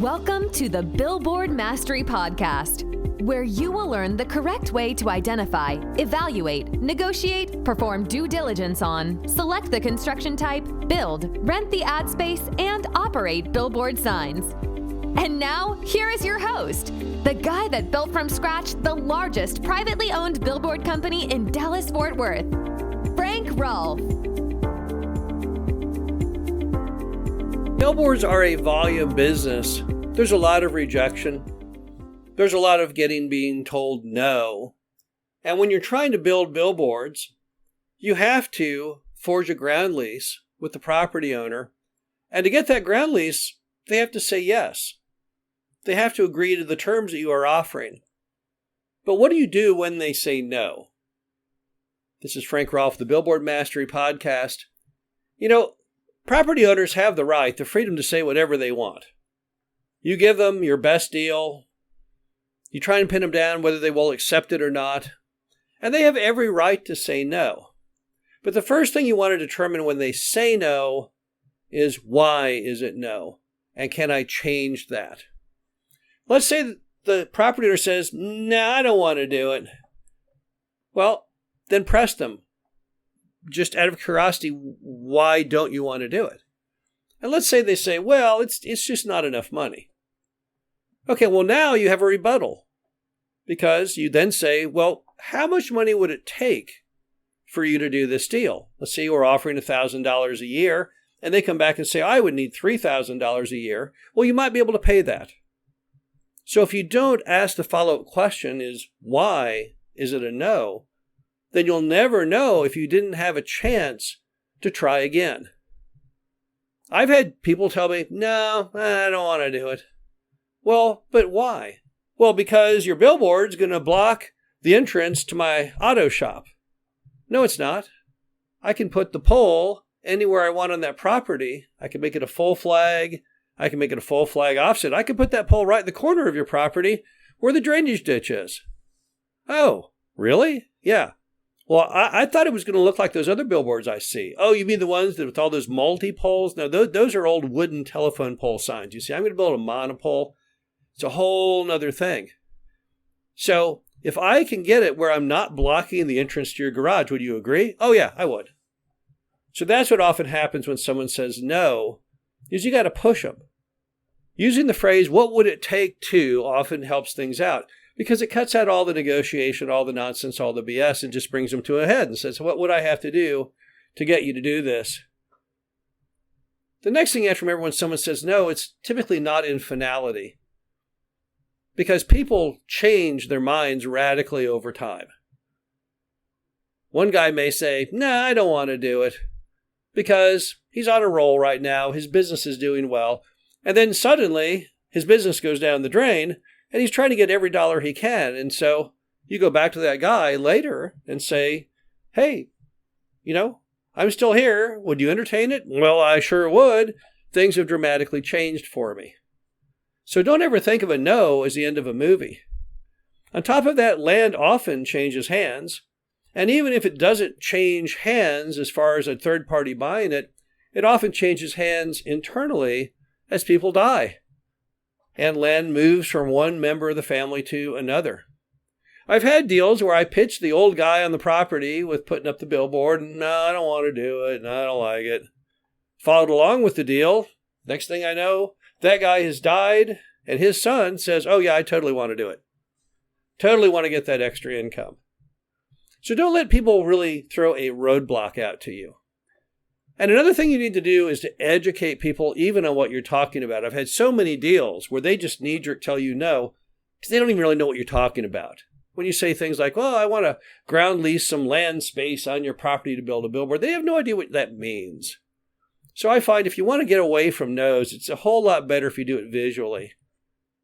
Welcome to the Billboard Mastery Podcast, where you will learn the correct way to identify, evaluate, negotiate, perform due diligence on, select the construction type, build, rent the ad space, and operate billboard signs. And now, here is your host, the guy that built from scratch the largest privately owned billboard company in Dallas-Fort Worth, Frank Rolfe. Billboards are a volume business. There's a lot of rejection. There's a lot of being told no. And when you're trying to build billboards, you have to forge a ground lease with the property owner. And to get that ground lease, they have to say yes. They have to agree to the terms that you are offering. But what do you do when they say no? This is Frank Rolfe, the Billboard Mastery Podcast. You know, property owners have the right, the freedom to say whatever they want. You give them your best deal. You try and pin them down whether they will accept it or not. And they have every right to say no. But the first thing you want to determine when they say no is, why is it no? And can I change that? Let's say that the property owner says, no, I don't want to do it. Well, then press them. Just out of curiosity, why don't you want to do it? And let's say they say, well, it's just not enough money. Okay, well, now you have a rebuttal. Because you then say, well, how much money would it take for you to do this deal? Let's say we're offering $1,000 a year, and they come back and say, I would need $3,000 a year. Well, you might be able to pay that. So if you don't ask the follow-up question is, why is it a no? Then you'll never know if you didn't have a chance to try again. I've had people tell me, no, I don't want to do it. Well, but why? Well, because your billboard's going to block the entrance to my auto shop. No, it's not. I can put the pole anywhere I want on that property. I can make it a full flag. I can make it a full flag offset. I can put that pole right in the corner of your property where the drainage ditch is. Oh, really? Yeah. Well, I thought it was going to look like those other billboards I see. Oh, you mean the ones that with all those multi-poles? No, those are old wooden telephone pole signs. You see, I'm going to build a monopole. It's a whole nother thing. So if I can get it where I'm not blocking the entrance to your garage, would you agree? Oh, yeah, I would. So that's what often happens when someone says no, is you got to push them. Using the phrase, what would it take to, often helps things out. Because it cuts out all the negotiation, all the nonsense, all the BS, and just brings them to a head and says, what would I have to do to get you to do this? The next thing you have to remember when someone says no, it's typically not in finality. Because people change their minds radically over time. One guy may say, no, I don't want to do it. Because he's on a roll right now, his business is doing well. And then suddenly, his business goes down the drain, and he's trying to get every dollar he can. And so you go back to that guy later and say, hey, I'm still here. Would you entertain it? Well, I sure would. Things have dramatically changed for me. So don't ever think of a no as the end of a movie. On top of that, land often changes hands. And even if it doesn't change hands as far as a third party buying it, it often changes hands internally as people die. And land moves from one member of the family to another. I've had deals where I pitched the old guy on the property with putting up the billboard, and no, I don't want to do it, and I don't like it. Followed along with the deal. Next thing I know, that guy has died, and his son says, oh yeah, I totally want to do it. Totally want to get that extra income. So don't let people really throw a roadblock out to you. And another thing you need to do is to educate people even on what you're talking about. I've had so many deals where they just knee-jerk tell you no because they don't even really know what you're talking about. When you say things like, well, I want to ground lease some land space on your property to build a billboard, they have no idea what that means. So I find if you want to get away from no's, it's a whole lot better if you do it visually.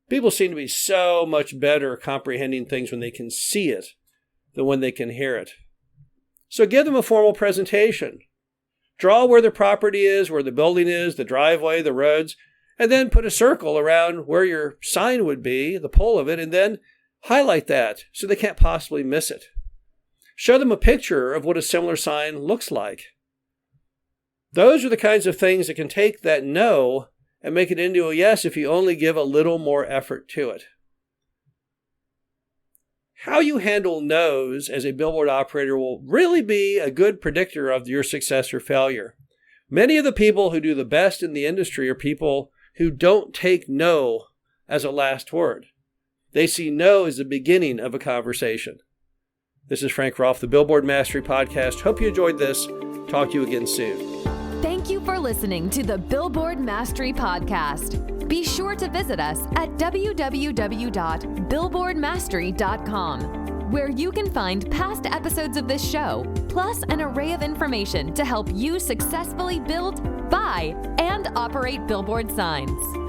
People seem to be so much better comprehending things when they can see it than when they can hear it. So give them a formal presentation. Draw where the property is, where the building is, the driveway, the roads, and then put a circle around where your sign would be, the pole of it, and then highlight that so they can't possibly miss it. Show them a picture of what a similar sign looks like. Those are the kinds of things that can take that no and make it into a yes if you only give a little more effort to it. How you handle no's as a billboard operator will really be a good predictor of your success or failure. Many of the people who do the best in the industry are people who don't take no as a last word. They see no as the beginning of a conversation. This is Frank Rolfe, the Billboard Mastery Podcast. Hope you enjoyed this. Talk to you again soon. Thank you for listening to the Billboard Mastery Podcast. Be sure to visit us at www.billboardmastery.com, where you can find past episodes of this show, plus an array of information to help you successfully build, buy, and operate billboard signs.